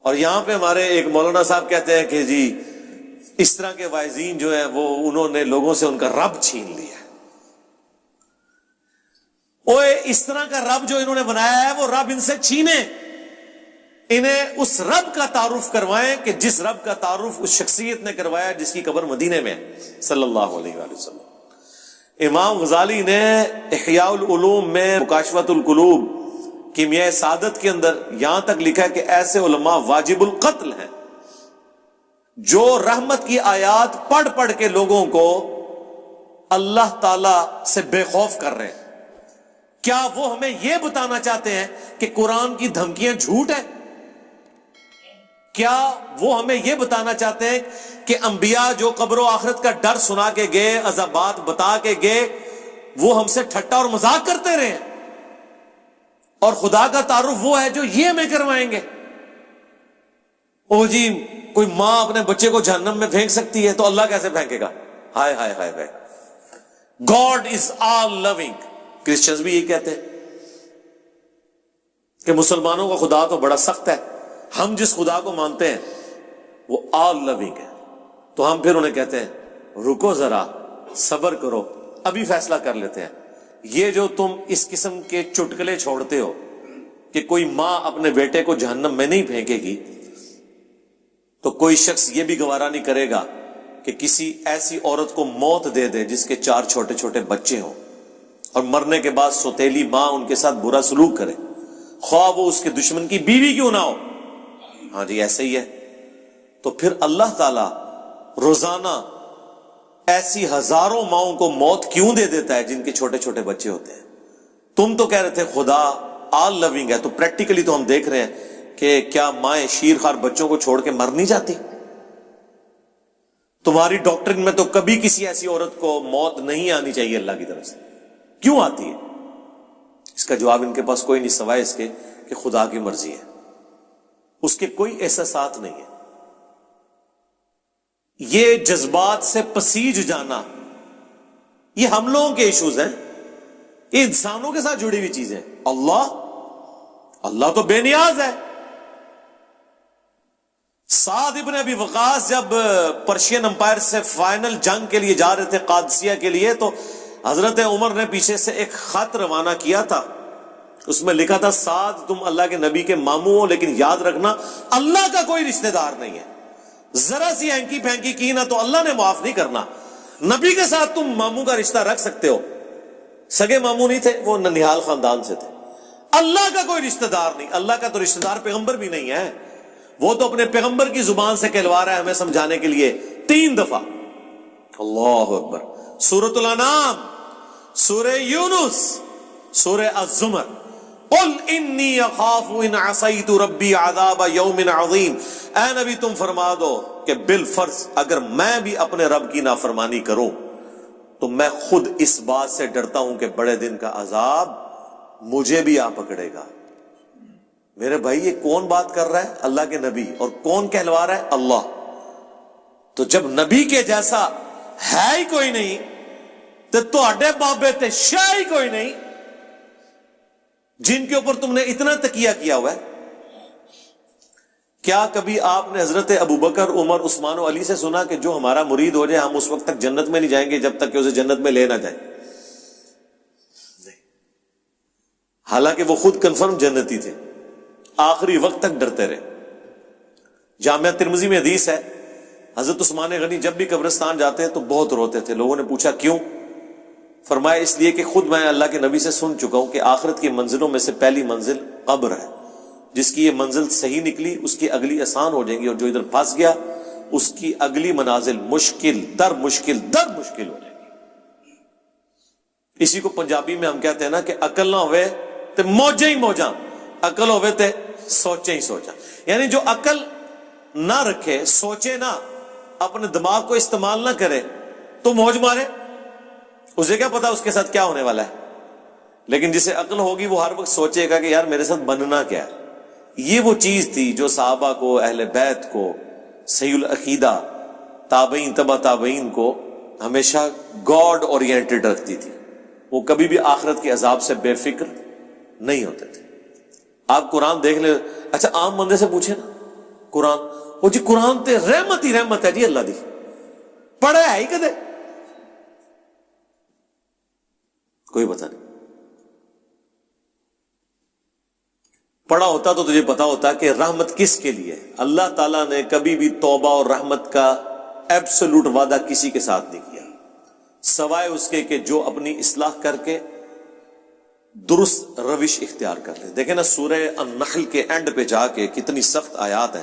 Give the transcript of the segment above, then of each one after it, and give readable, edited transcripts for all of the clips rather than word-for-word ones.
اور یہاں پہ ہمارے ایک مولانا صاحب کہتے ہیں کہ جی اس طرح کے واعظین جو ہیں وہ انہوں نے لوگوں سے ان کا رب چھین لیا. اوے اس طرح کا رب جو انہوں نے بنایا ہے وہ رب ان سے چھینے. انہیں اس رب کا تعارف کروائیں کہ جس رب کا تعارف اس شخصیت نے کروایا جس کی قبر مدینے میں ہے صلی اللہ علیہ وآلہ وسلم. امام غزالی نے احیاء العلوم میں مکاشفۃ القلوب کیمیائے سعادت کے اندر یہاں تک لکھا ہے کہ ایسے علماء واجب القتل ہیں جو رحمت کی آیات پڑھ پڑھ کے لوگوں کو اللہ تعالی سے بے خوف کر رہے ہیں. کیا وہ ہمیں یہ بتانا چاہتے ہیں کہ قرآن کی دھمکیاں جھوٹ ہیں؟ کیا وہ ہمیں یہ بتانا چاہتے ہیں کہ انبیاء جو قبر و آخرت کا ڈر سنا کے گئے، عذابات بتا کے گئے، وہ ہم سے ٹھٹا اور مذاق کرتے رہے ہیں، اور خدا کا تعارف وہ ہے جو یہ ہمیں کروائیں گے؟ او جی کوئی ماں اپنے بچے کو جہنم میں پھینک سکتی ہے تو اللہ کیسے پھینکے گا؟ ہائے ہائے ہائے ہائے. God is all living. Christians بھی یہ کہتے ہیں کہ مسلمانوں کا خدا تو بڑا سخت ہے، ہم جس خدا کو مانتے ہیں وہ آل لونگ ہے. تو ہم پھر انہیں کہتے ہیں رکو ذرا، صبر کرو، ابھی فیصلہ کر لیتے ہیں. یہ جو تم اس قسم کے چٹکلے چھوڑتے ہو کہ کوئی ماں اپنے بیٹے کو جہنم میں نہیں پھینکے گی، تو کوئی شخص یہ بھی گوارا نہیں کرے گا کہ کسی ایسی عورت کو موت دے دے جس کے 4 چھوٹے چھوٹے بچے ہوں، اور مرنے کے بعد سوتیلی ماں ان کے ساتھ برا سلوک کرے، خواہ وہ اس کے دشمن کی بیوی کیوں نہ ہو. ہاں جی ایسے ہی ہے. تو پھر اللہ تعالی روزانہ ایسی ہزاروں ماؤں کو موت کیوں دے دیتا ہے جن کے چھوٹے چھوٹے بچے ہوتے ہیں؟ تم تو کہہ رہے تھے خدا آل لونگ ہے، تو پریکٹیکلی تو ہم دیکھ رہے ہیں کہ کیا مائیں شیرخوار بچوں کو چھوڑ کے مر نہیں جاتی؟ تمہاری ڈاکٹرن میں تو کبھی کسی ایسی عورت کو موت نہیں آنی چاہیے اللہ کی طرف سے، کیوں آتی ہے؟ اس کا جواب ان کے پاس کوئی نہیں سوائے اس کے کہ خدا کی مرضی ہے. اس کے کوئی احساسات نہیں ہے. یہ جذبات سے پسیج جانا یہ ہم لوگوں کے ایشوز ہیں، یہ انسانوں کے ساتھ جڑی ہوئی چیزیں. اللہ تو بے نیاز ہے. سعد ابن ابی وقاص جب پرشین امپائر سے فائنل جنگ کے لیے جا رہے تھے قادسیہ کے لیے، تو حضرت عمر نے پیچھے سے ایک خط روانہ کیا تھا. اس میں لکھا تھا سعد تم اللہ کے نبی کے ماموں ہو، لیکن یاد رکھنا اللہ کا کوئی رشتہ دار نہیں ہے. ذرا سی ہینکی پھینکی کی نا تو اللہ نے معاف نہیں کرنا. نبی کے ساتھ تم ماموں کا رشتہ رکھ سکتے ہو، سگے ماموں نہیں تھے، وہ ننیال خاندان سے تھے. اللہ کا کوئی رشتہ دار نہیں. اللہ کا تو رشتہ دار پیغمبر بھی نہیں ہے. وہ تو اپنے پیغمبر کی زبان سے کہلوا رہا ہے ہمیں سمجھانے کے لیے 3 دفعہ. اللہ اکبر. سورۃ الانعام، سورہ یونس، سورہ الزمر. قل انی اخاف ان عصیت ربی عذاب یوم عظیم. اے نبی تم فرما دو کہ بالفرض اگر میں بھی اپنے رب کی نافرمانی کروں تو میں خود اس بات سے ڈرتا ہوں کہ بڑے دن کا عذاب مجھے بھی آ پکڑے گا. میرے بھائی یہ کون بات کر رہا ہے؟ اللہ کے نبی. اور کون کہلوا رہا ہے؟ اللہ. تو جب نبی کے جیسا ہے ہی کوئی نہیں تو تہاڈے بابے تے شاہ ہی کوئی نہیں جن کے اوپر تم نے اتنا تکیہ کیا ہوا ہے. کیا کبھی آپ نے حضرت ابو بکر، عمر، عثمان و علی سے سنا کہ جو ہمارا مرید ہو جائے ہم اس وقت تک جنت میں نہیں جائیں گے جب تک کہ اسے جنت میں لے نہ جائیں؟ نہیں. حالانکہ وہ خود کنفرم جنتی تھے، آخری وقت تک ڈرتے رہے. جامعہ ترمذی میں حدیث ہے حضرت عثمان غنی جب بھی قبرستان جاتے تو بہت روتے تھے. لوگوں نے پوچھا کیوں؟ فرمایا اس لیے کہ خود میں اللہ کے نبی سے سن چکا ہوں کہ آخرت کی منزلوں میں سے پہلی منزل قبر ہے. جس کی یہ منزل صحیح نکلی اس کی اگلی آسان ہو جائیں گی، اور جو ادھر پھنس گیا اس کی اگلی منازل مشکل در مشکل در مشکل ہو جائے گی. اسی کو پنجابی میں ہم کہتے ہیں نا کہ عقل نہ ہوئے تے موجیں ہی موجاں، عقل ہوئے تے سوچیں ہی سوچاں. یعنی جو عقل نہ رکھے، سوچے نہ، اپنے دماغ کو استعمال نہ کرے تو موج مارے. اسے کیا پتا اس کے ساتھ کیا ہونے والا ہے. لیکن جسے عقل ہوگی وہ ہر وقت سوچے گا کہ یار میرے ساتھ بننا کیا ہے. یہ وہ چیز تھی جو صحابہ کو، اہل بیت کو، صحیح العقیدہ، تابعین تبع تابعین کو ہمیشہ گاڈ اورینٹڈ رکھتی تھی. وہ کبھی بھی آخرت کے عذاب سے بے فکر نہیں ہوتے تھے. آپ قرآن دیکھ لیں. اچھا عام بندے سے پوچھیں نا قرآن وہ جی قرآن تے رحمت ہی رحمت ہے جی اللہ دی. پڑھا ہے ہی کدے کوئی پتہ نہیں. پڑھا ہوتا تو تجھے پتا ہوتا کہ رحمت کس کے لیے. اللہ تعالیٰ نے کبھی بھی توبہ اور رحمت کا ایبسولوٹ وعدہ کسی کے ساتھ نہیں کیا سوائے اس کے کہ جو اپنی اصلاح کر کے درست روش اختیار کر لے. دیکھیں نا سورہ النحل کے اینڈ پہ جا کے کتنی سخت آیات ہیں.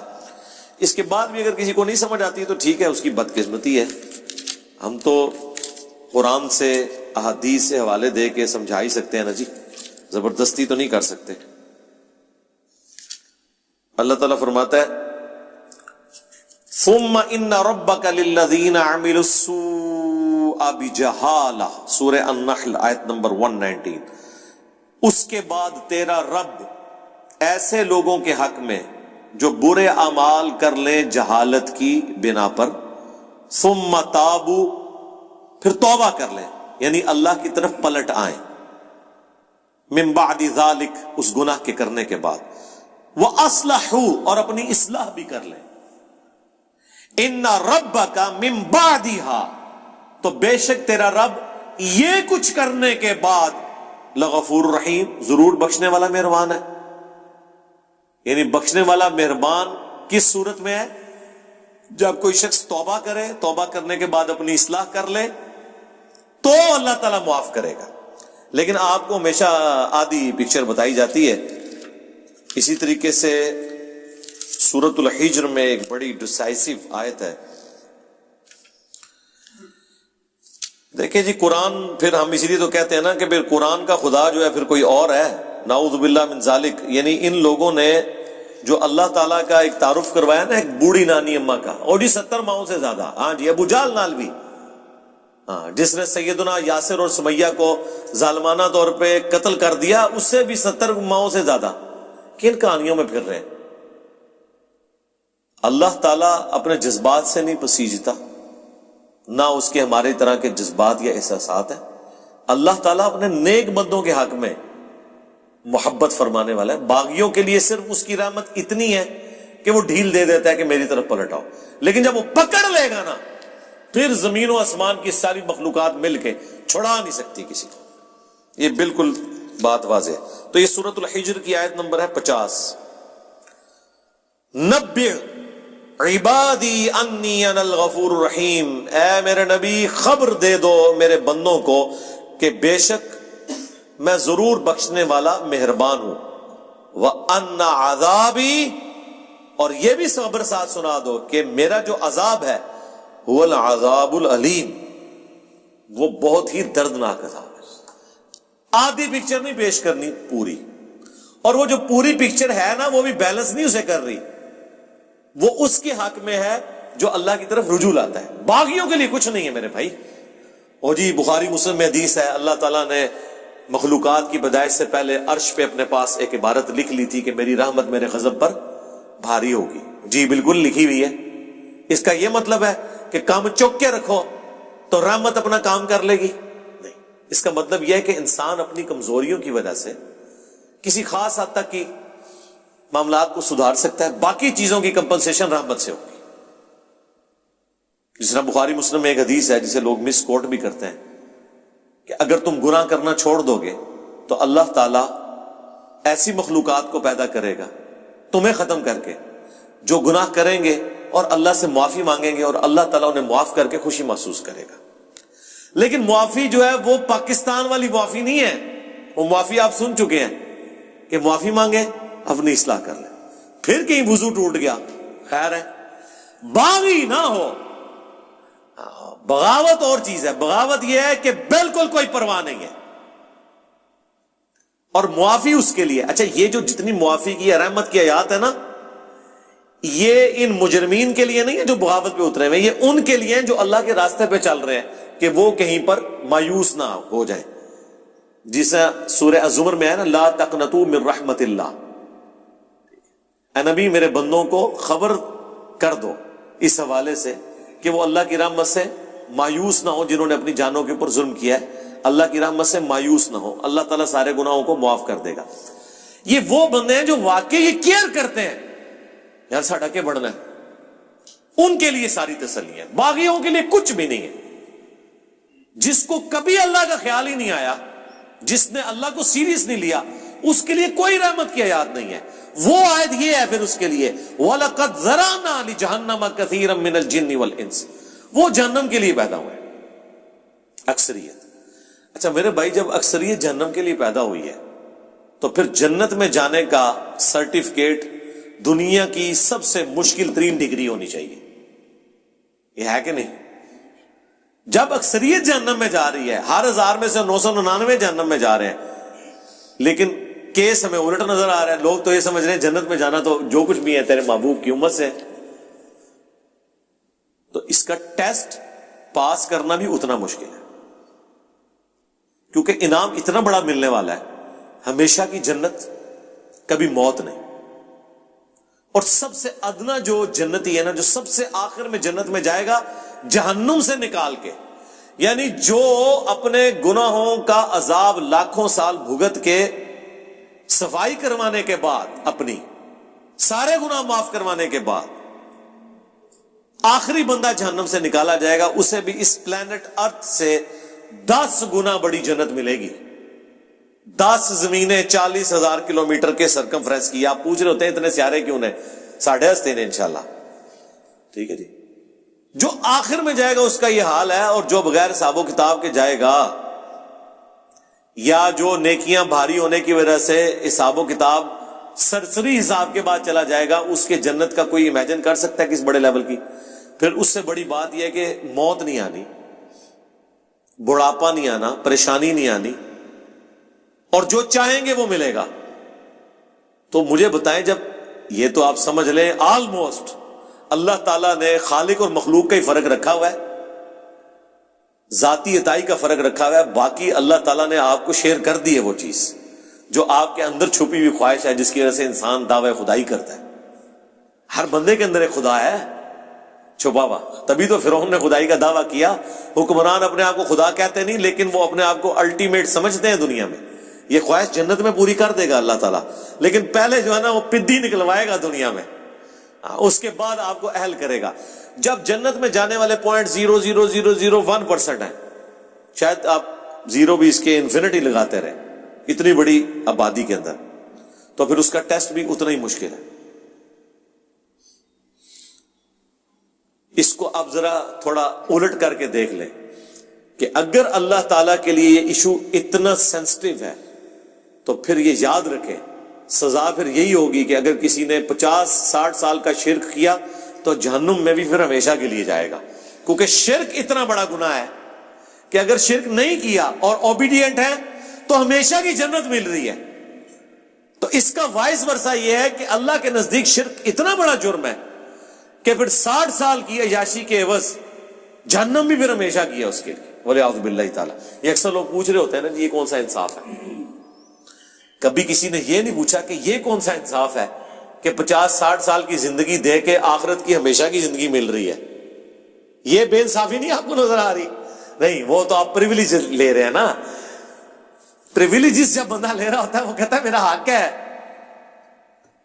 اس کے بعد بھی اگر کسی کو نہیں سمجھ آتی تو ٹھیک ہے, اس کی بدقسمتی ہے. ہم تو قرآن سے احادیث سے حوالے دے کے سمجھا ہی سکتے ہیں نا جی, زبردستی تو نہیں کر سکتے. اللہ تعالیٰ فرماتا ہے ثم ان ربک للذین عملوا السوء بجہالہ, سورہ النحل آیت نمبر 119. اس کے بعد تیرا رب ایسے لوگوں کے حق میں جو برے اعمال کر لیں جہالت کی بنا پر, ثم تابوا, پھر توبہ کر لیں یعنی اللہ کی طرف پلٹ آئیں, من بعد ذالک, اس گناہ کے کرنے کے بعد, وَأَصْلَحُوا, اور اپنی اصلاح بھی کر لیں. إِنَّ رَبَّكَ مِن بَعْدِهَا, تو بے شک تیرا رب یہ کچھ کرنے کے بعد لغفور رحیم, ضرور بخشنے والا مہربان ہے. یعنی بخشنے والا مہربان کس صورت میں ہے؟ جب کوئی شخص توبہ کرے, توبہ کرنے کے بعد اپنی اصلاح کر لے تو اللہ تعالیٰ معاف کرے گا. لیکن آپ کو ہمیشہ آدھی پکچر بتائی جاتی ہے. اسی طریقے سے سورۃ الحجر میں ایک بڑی ڈسائسو آیت ہے. دیکھیں جی قرآن, پھر ہم اسی لیے تو کہتے ہیں نا کہ پھر قرآن کا خدا جو ہے پھر کوئی اور ہے, نعوذ باللہ من ذالک. یعنی ان لوگوں نے جو اللہ تعالیٰ کا ایک تعارف کروایا نا ایک بوڑھی نانی اماں کا, اور جی 70 ماؤں سے زیادہ, ہاں جی ابو جہل نال بھی, ہاں جس نے سیدنا یاسر اور سمیہ کو ظالمانہ طور پہ قتل کر دیا, اس سے بھی 70 ماؤں سے زیادہ. کن کہانیوں میں پھر رہے ہیں؟ اللہ تعالیٰ اپنے جذبات سے نہیں پسیجتا, نہ اس کے ہمارے طرح کے جذبات یا احساسات ہیں. اللہ تعالیٰ اپنے نیک بندوں کے حق میں محبت فرمانے والا ہے. باغیوں کے لیے صرف اس کی رحمت اتنی ہے کہ وہ ڈھیل دے دیتا ہے کہ میری طرف پلٹ آؤ, لیکن جب وہ پکڑ لے گا نا پھر زمین و آسمان کی ساری مخلوقات مل کے چھڑا نہیں سکتی کسی کو. یہ بالکل بات واضح ہے. تو یہ سورۃ الحجر کی آیت نمبر ہے 50. نبئ عبادی انی انا الغفور الرحیم, اے میرے نبی خبر دے دو میرے بندوں کو کہ بے شک میں ضرور بخشنے والا مہربان ہوں. وَأَنَّ عَذَابِي, اور یہ بھی خبر ساتھ سنا دو کہ میرا جو عذاب ہے هُوَ الْعَذَابُ الْعَلِيمُ, وہ بہت ہی دردناک عذاب ہے. آدھی پکچر نہیں پیش کرنی, پوری. اور وہ جو پوری پکچر ہے نا وہ بھی بیلنس نہیں اسے کر رہی, وہ اس کے حق میں ہے جو اللہ کی طرف رجوع لاتا ہے. باغیوں کے لیے کچھ نہیں ہے میرے بھائی. اور جی بخاری مسلم میں حدیث ہے, اللہ تعالیٰ نے مخلوقات کی پیدائش سے پہلے عرش پہ اپنے پاس ایک عبارت لکھ لی تھی کہ میری رحمت میرے غضب پر بھاری ہوگی. جی بالکل لکھی ہوئی ہے. اس کا یہ مطلب ہے کہ کام چوک کے رکھو تو رحمت اپنا کام کر لے گی؟ نہیں. اس کا مطلب یہ ہے کہ انسان اپنی کمزوریوں کی وجہ سے کسی خاص حد تک کی معاملات کو سدھار سکتا ہے, باقی چیزوں کی کمپنسیشن رحمت سے ہوگی. جس طرح بخاری مسلم میں ایک حدیث ہے جسے لوگ مس کوٹ بھی کرتے ہیں کہ اگر تم گناہ کرنا چھوڑ دو گے تو اللہ تعالیٰ ایسی مخلوقات کو پیدا کرے گا تمہیں ختم کر کے جو گناہ کریں گے اور اللہ سے معافی مانگیں گے, اور اللہ تعالیٰ انہیں معاف کر کے خوشی محسوس کرے گا. لیکن معافی جو ہے وہ پاکستان والی معافی نہیں ہے. وہ معافی آپ سن چکے ہیں کہ معافی مانگے اپنی اصلاح کر لیں, پھر کہیں وضو ٹوٹ گیا خیر ہے. باغی نہ ہو. بغاوت اور چیز ہے. بغاوت یہ ہے کہ بالکل کوئی پرواہ نہیں ہے, اور معافی اس کے لیے. اچھا یہ جو جتنی معافی کی رحمت کی آیات ہے نا, یہ ان مجرمین کے لیے نہیں ہے جو بغاوت پہ اترے ہوئے, یہ ان کے لیے ہیں جو اللہ کے راستے پہ چل رہے ہیں کہ وہ کہیں پر مایوس نہ ہو جائیں. جسے سورہ الزمر میں ہے نا, لا تقنطوا من رحمت اللہ. اے نبی میرے بندوں کو خبر کر دو اس حوالے سے کہ وہ اللہ کی رحمت سے مایوس نہ ہو. جنہوں نے اپنی جانوں کے اوپر ظلم کیا ہے اللہ کی رحمت سے مایوس نہ ہو, اللہ تعالیٰ سارے گناہوں کو معاف کر دے گا. یہ وہ بندے ہیں جو واقعی یہ کیئر کرتے ہیں یار ساڈا کیا بڑھنا ہے. ان کے لیے ساری تسلی ہے, باغیوں کے لیے کچھ بھی نہیں ہے. جس کو کبھی اللہ کا خیال ہی نہیں آیا, جس نے اللہ کو سیریس نہیں لیا, اس کے لیے کوئی رحمت کی آیات نہیں ہے. وہ آیت یہ ہے پھر اس کے لیے وَلَقَدْ ذَرَأْنَا لِجَهَنَّمَ كَثِيرًا مِّنَ الْجِنِّ وَالْإِنسِ, وہ جہنم کے لیے پیدا ہوئے اکثریت. اچھا میرے بھائی, جب اکثریت جہنم کے لیے پیدا ہوئی ہے تو پھر جنت میں جانے کا سرٹیفکیٹ دنیا کی سب سے مشکل ترین ڈگری ہونی چاہیے, یہ ہے کہ نہیں؟ جب اکثریت جہنم میں جا رہی ہے, ہر 1000 میں سے 999 جہنم میں جا رہے ہیں, لیکن کیس ہمیں الٹ نظر آ رہا ہے. لوگ تو یہ سمجھ رہے ہیں جنت میں جانا تو جو کچھ بھی ہے تیرے محبوب کی امت سے. تو اس کا ٹیسٹ پاس کرنا بھی اتنا مشکل ہے, کیونکہ انعام اتنا بڑا ملنے والا ہے, ہمیشہ کی جنت, کبھی موت نہیں. اور سب سے ادنا جو جنتی ہے نا, جو سب سے آخر میں جنت میں جائے گا جہنم سے نکال کے, یعنی جو اپنے گناہوں کا عذاب لاکھوں سال بھگت کے صفائی کروانے کے بعد, اپنی سارے گناہ معاف کروانے کے بعد آخری بندہ جہنم سے نکالا جائے گا, اسے بھی اس پلانٹ ارتھ سے 10 گنا بڑی جنت ملے گی. 10 زمینیں 40,000 کلومیٹر کے سرکمفرنس کی. آپ پوچھ رہے ہوتے ہیں اتنے سیارے کیوں نے, 10.5 ہیں انشاءاللہ. ٹھیک ہے جی. جو آخر میں جائے گا اس کا یہ حال ہے, اور جو بغیر حساب و کتاب کے جائے گا, یا جو نیکیاں بھاری ہونے کی وجہ سے حساب و کتاب سرسری حساب کے بعد چلا جائے گا, اس کے جنت کا کوئی امیجن کر سکتا ہے کس بڑے لیول کی؟ پھر اس سے بڑی بات یہ ہے کہ موت نہیں آنی, بڑھاپا نہیں آنا, پریشانی نہیں آنی, اور جو چاہیں گے وہ ملے گا. تو مجھے بتائیں, جب یہ تو آپ سمجھ لیں آلموسٹ اللہ تعالیٰ نے خالق اور مخلوق کا ہی فرق رکھا ہوا ہے, ذاتی عطائی کا فرق رکھا ہوا ہے, باقی اللہ تعالیٰ نے آپ کو شیئر کر دی ہے وہ چیز جو آپ کے اندر چھپی ہوئی خواہش ہے, جس کی وجہ سے انسان دعوی خدائی کرتا ہے. ہر بندے کے اندر ایک خدا ہے چھپا ہوا, تبھی تو فرعون نے خدائی کا دعویٰ کیا. حکمران اپنے آپ کو خدا کہتے نہیں, لیکن وہ اپنے آپ کو الٹیمیٹ سمجھتے ہیں دنیا میں. یہ خواہش جنت میں پوری کر دے گا اللہ تعالیٰ, لیکن پہلے جو ہے نا وہ پدی نکلوائے گا دنیا میں, اس کے بعد آپ کو اہل کرے گا. جب جنت میں جانے والے 0.00001% ہیں, شاید آپ زیرو بھی اس کے انفینٹی لگاتے رہے اتنی بڑی آبادی کے اندر, تو پھر اس کا ٹیسٹ بھی اتنا ہی مشکل ہے. اس کو آپ ذرا تھوڑا الٹ کر کے دیکھ لیں کہ اگر اللہ تعالیٰ کے لیے یہ ایشو اتنا سینسٹیو ہے تو پھر یہ یاد رکھیں, سزا پھر یہی ہوگی کہ اگر کسی نے 50-60 سال کا شرک کیا تو جہنم میں بھی پھر ہمیشہ کے لیے جائے گا, کیونکہ شرک اتنا بڑا گناہ ہے کہ اگر شرک نہیں کیا اور اوبیڈینٹ ہے تو ہمیشہ کی جنت مل رہی ہے. تو اس کا وائس ورثہ یہ ہے کہ اللہ کے نزدیک شرک اتنا بڑا جرم ہے کہ پھر 60 سال کی عیاشی کے عوض جہنم بھی پھر ہمیشہ کیا اس کے لیے, وَلِعَوْذُ بِاللَّهِ تعالیٰ. یہ اکثر لوگ پوچھ رہے ہوتے ہیں نا جی یہ کون سا انصاف ہے, کبھی کسی نے یہ نہیں پوچھا کہ یہ کون سا انصاف ہے کہ 50-60 سال کی زندگی دے کے آخرت کی ہمیشہ کی زندگی مل رہی ہے. یہ بے انصافی نہیں آپ کو نظر آ رہی؟ نہیں, وہ تو آپ پریویلیج لے رہے ہیں نا. پریویلیجز جب بندہ لے رہا ہوتا ہے وہ کہتا ہے میرا حق ہے,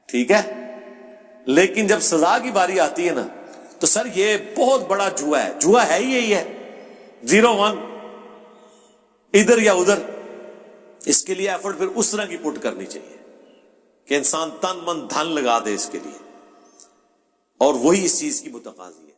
ٹھیک ہے, لیکن جب سزا کی باری آتی ہے نا تو سر یہ بہت بڑا جوا ہے. جوا ہے ہی یہی ہے, 0-1 ادھر یا ادھر. اس کے لیے ایفرٹ پھر اس طرح کی پٹ کرنی چاہیے کہ انسان تن من دھن لگا دے اس کے لیے, اور وہی اس چیز کی متقاضی ہے.